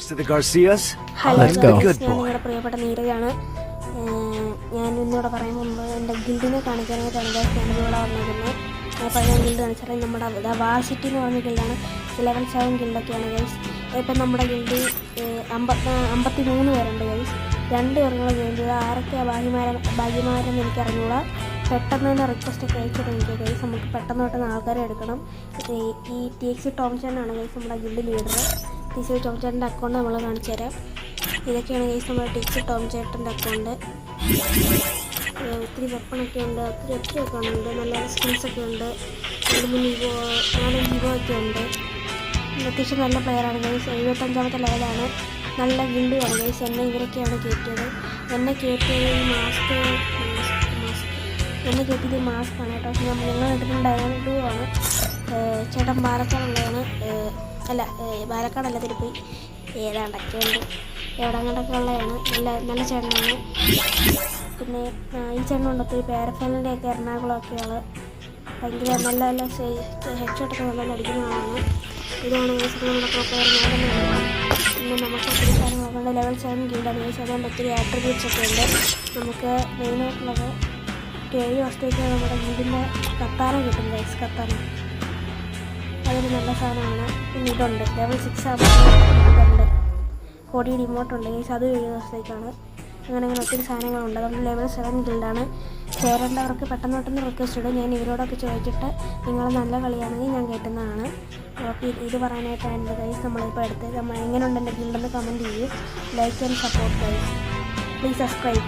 To the Garcias. Hello Let's go. Guys, Good ഞാൻ boy. നിങ്ങളുടെ പ്രിയപ്പെട്ട നീരജാണ്. ഞാൻ ഇന്നിവിടെ പറയാൻ മുമ്പ് എൻ്റെ ഗിൽഡിനെ കാണിക്കാനായിട്ടാണ് ഗൈസ് ഞാനിവിടെ വന്നിരുന്നത്. അപ്പോൾ ഞാൻ ഗിൽഡ് കാണിച്ചാൽ നമ്മുടെ വാസിറ്റി എന്ന് പറഞ്ഞ ഗിൽഡാണ്. Level 7 ഗിൽഡൊക്കെയാണ് guys. ഇപ്പം നമ്മുടെ ഗിൽഡിൽ 53 പേരുണ്ട് ഗൈസ്. 2 പേർക്കുള്ള ഗിൽഡ്. ആരൊക്കെയാണ് ഭാഗ്യമാരെന്ന് എനിക്ക് അറിഞ്ഞൂടാ. പെട്ടെന്ന് തന്നെ റിക്വസ്റ്റ് ഒക്കെ അയച്ചിട്ട് എനിക്ക് ഗൈസ് നമുക്ക് പെട്ടെന്ന് പെട്ടെന്ന് ആൾക്കാരെ എടുക്കണം. ഈ TX ടോംസനാണ് ഗൈസ് നമ്മുടെ ഗിൽഡ് ലീഡർ. TX ടോംസേട്ടൻ്റെ അക്കൗണ്ട് നമ്മൾ കാണിച്ചു തരാം. ഇതൊക്കെയാണ് ഗൈസ് നമ്മുടെ TX ടോംസേട്ടൻ്റെ അക്കൗണ്ട്. ഒത്തിരി വെപ്പണൊക്കെ ഉണ്ട്, ഒത്തിരി അക്കൗണ്ട് ഉണ്ട്, നല്ല സ്കിൽസൊക്കെ ഉണ്ട്, 4 വിവോ ഒക്കെ ഉണ്ട്. അത്യാവശ്യം നല്ല പ്ലെയറാണ് ഗൈസ്. 75ാമത്തെ ലെവലാണ്. നല്ല ഗിൽഡുമാണ് ഗൈസ്. എന്നെ ഇവരൊക്കെയാണ് കയറ്റിയത്. എന്നെ കയറ്റിയത് മാസ്കാണ് കേട്ടോ. ഞങ്ങൾ ഇട്ടിട്ട് ഡയമണ്ട് 2 ആണ്. ചേട്ടൻ പാലക്കാടുള്ളതാണ്. അല്ല പാലക്കാടല്ല, തിരുപ്പി ഏതാണ്ടൊക്കെ ഉണ്ട്, എവിടെങ്ങോട്ടൊക്കെ ഉള്ളതാണ്. നല്ല ചേട്ടനാണ്. പിന്നെ ഈ ചേട്ടനുണ്ട് ഒത്തിരി പാരഫലിൻ്റെയൊക്കെ എറണാകുളമൊക്കെയാണ്. ഭയങ്കര നല്ല ഹെഡ്ഷോട്ടൊക്കെ നല്ല അടിക്കുന്ന ആളാണ്. ഇതാണ് നമ്മുടെ പ്രൊപ്പയർ നേടുന്നത്. പിന്നെ നമുക്ക് ഒത്തിരി കാര്യങ്ങളൊക്കെ ലെവൽ 7 ഗിൽഡാണ് ഗൈസ്. അതുകൊണ്ട് ഒത്തിരി ആട്രിബ്യൂട്ട്സ് ഒക്കെ ഉണ്ട്. നമുക്ക് മെയിനായിട്ടുള്ളത് 7 വർഷത്തേക്ക് നമ്മുടെ ഗിൽഡിൻ്റെ കത്താന കിട്ടും ഗൈസ്. കത്താന അതൊരു നല്ല സാധനമാണ്. പിന്നെ ഇതുണ്ട് ലെവൽ 6 ആകുമ്പോൾ ഇതുണ്ട് കോടിയുടെ ഇമോട്ടുണ്ട് ഗൈസ്. അത് 7 ദിവസത്തേക്കാണ്. അങ്ങനെ ഒത്തിരി സാധനങ്ങളുണ്ട്. അതുകൊണ്ട് ലെവൽ 7 ഗിൽഡാണ്. ചേരേണ്ടവർക്ക് പെട്ടെന്ന് റിക്വസ്റ്റ് ഇടും. ഞാൻ ഇവരോടൊക്കെ ചോദിച്ചിട്ട് നിങ്ങൾ നല്ല കളിയാണെങ്കിൽ ഞാൻ കയറ്റുന്നതാണ്. അപ്പോൾ ഇത് പറയാനായിട്ടാണ് എൻ്റെ ഗൈസ് നമ്മളിപ്പോൾ എടുത്ത്. എങ്ങനെയുണ്ട് എൻ്റെ ഗിൽഡെന്ന് കമൻറ്റ് ചെയ്യൂ. Like and support guys. Please subscribe.